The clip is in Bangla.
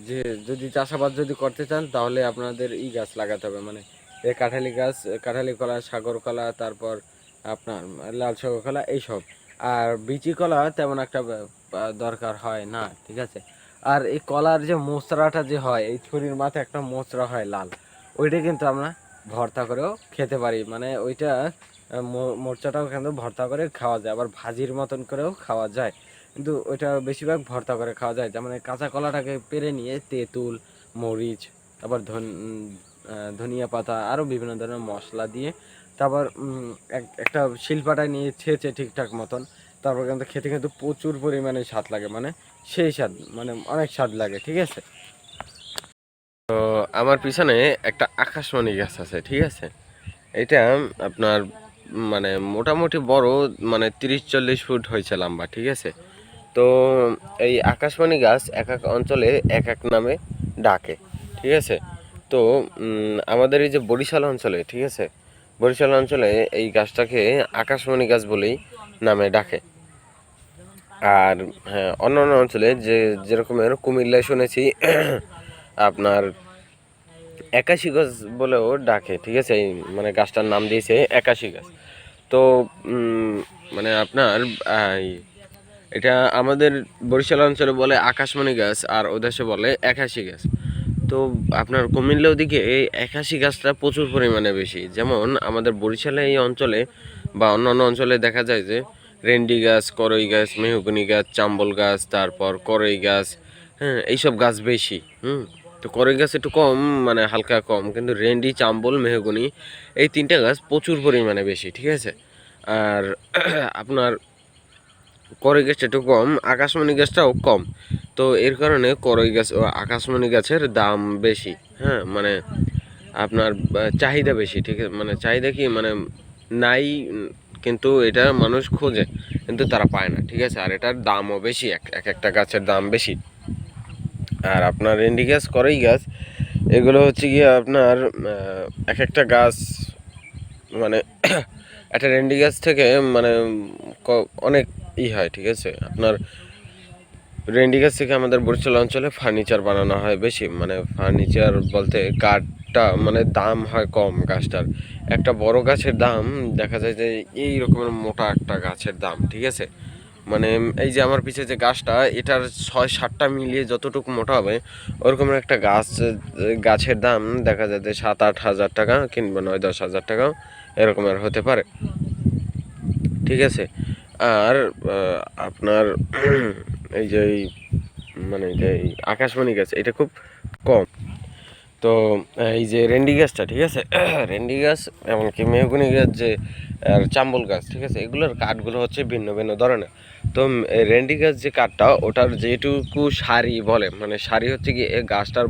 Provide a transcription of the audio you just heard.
যে যদি চাষাবাদ যদি করতে চান তাহলে আপনাদের গাছ লাগাতে হবে, মানে এই কাঁঠালি গাছ, কাঁঠালি কলা, সাগর কলা, তারপর আপনার লাল সাগর কলা এইসব। আর বিচি কলা তেমন একটা দরকার হয় না, ঠিক আছে। আর এই কলার যে মোচড়াটা যে হয়, এই ছুরির মাথায় একটা মোচড়া হয় লাল, ওইটা কিন্তু আমরা ভর্তা করেও খেতে পারি, মানে ওইটা মোচড়াটাও কিন্তু ভর্তা করে খাওয়া যায়, আবার ভাজির মতন করেও খাওয়া যায়, কিন্তু ওইটা বেশিরভাগ ভর্তা করে খাওয়া যায়। যেমন কাঁচা কলাটাকে পেরে নিয়ে তেঁতুল, মরিচ, তারপর ধনিয়া পাতা, আরও বিভিন্ন ধরনের মশলা দিয়ে তারপর একটা শিলপাটায় নিয়ে ছেঁচে ঠিকঠাক মতন, তারপর কিন্তু খেতে কিন্তু প্রচুর পরিমাণে স্বাদ লাগে, মানে সেই স্বাদ, মানে অনেক স্বাদ লাগে, ঠিক আছে। তো আমার পিছনে একটা আকাশমণি গাছ আছে, ঠিক আছে। এটা আপনার মানে মোটামুটি বড়, মানে 30-40 ফুট হয়েছে লম্বা, ঠিক আছে। তো এই আকাশমণি গাছ এক এক অঞ্চলে এক এক নামে ডাকে, ঠিক আছে। তো আমাদের এই যে বরিশাল অঞ্চলে, ঠিক আছে, বরিশাল অঞ্চলে এই গাছটাকে আকাশমণি গাছ বলেই নামে ডাকে। আর হ্যাঁ, অন্যান্য অঞ্চলে যেরকমের কুমিল্লায় শুনেছি আপনার একাশি গাছ বলেও ডাকে, ঠিক আছে। এই মানে গাছটার নাম দিয়েছে একাশি গাছ। তো মানে আপনার এটা আমাদের বরিশাল অঞ্চলে বলে আকাশমণি গাছ, আর ওদেশে বলে একাশি গাছ। তো আপনার কুমিল্লা ওদিকে এই একাশি গাছটা প্রচুর পরিমাণে বেশি। যেমন আমাদের বরিশালে এই অঞ্চলে বা অন্যান্য অঞ্চলে দেখা যায় যে রেন্ডি গাছ, করই গাছ, মেহগনি গাছ, চাম্বল গাছ, তারপর করই গাছ, হ্যাঁ, এইসব গাছ বেশি। তো করই গাছ একটু কম, মানে হালকা কম, কিন্তু রেন্ডি, চাম্বল, মেহগনি এই তিনটা গাছ প্রচুর পরিমাণে বেশি, ঠিক আছে। আর আপনার করই গাছটা একটু কম, আকাশমণি গাছটাও কম। তো এর কারণে করই গাছ ও আকাশমণি গাছের দাম বেশি, হ্যাঁ, মানে আপনার চাহিদা বেশি, ঠিক আছে। মানে চাহিদা কি, মানে নাই, কিন্তু এটা মানুষ খোঁজে কিন্তু তারা পায় না, ঠিক আছে। আর এটার দামও বেশি, এক একটা গাছের দাম বেশি। আর আপনার রেন্ডি গাছ, করই গাছ, এগুলো হচ্ছে গিয়ে আপনার এক একটা গাছ, মানে একটা রেন্ডি গাছ থেকে মানে অনেক হয়, ঠিক আছে। আপনার রেন্ডি গাছ থেকে আমাদের বরিশাল অঞ্চলে ফার্নিচার বানানো হয় বেশি, মানে ফার্নিচার বলতে কাঠটা মানে দাম হয় কম গাছটার। একটা বড় গাছের দাম দেখা যায় যে এই রকমের মোটা একটা গাছের দাম, ঠিক আছে। মানে এই যে আমার পিছে যে গাছটা, এটার 6-7টা মিলিয়ে যতটুকু মোটা হবে ওরকমের একটা গাছের দাম দেখা যায় যে 7-8 হাজার টাকা কিংবা 9-10 হাজার টাকাও এরকমের হতে পারে, ঠিক আছে। আর আপনার এই যে মানে যে আকাশমণি গাছ এটা খুব কম। তো এই যে রেন্ডি গাছটা, ঠিক আছে, রেন্ডি গাছ এমনকি মেহগনি গাছ যে আর চাম্বল গাছ, ঠিক আছে, এগুলোর কাঠগুলো হচ্ছে ভিন্ন ভিন্ন ধরনের। তো রেন্ডি গাছ যে কাঠটা, ওটার যেটুকু সারি বলে, মানে সারি হচ্ছে কি গাছটার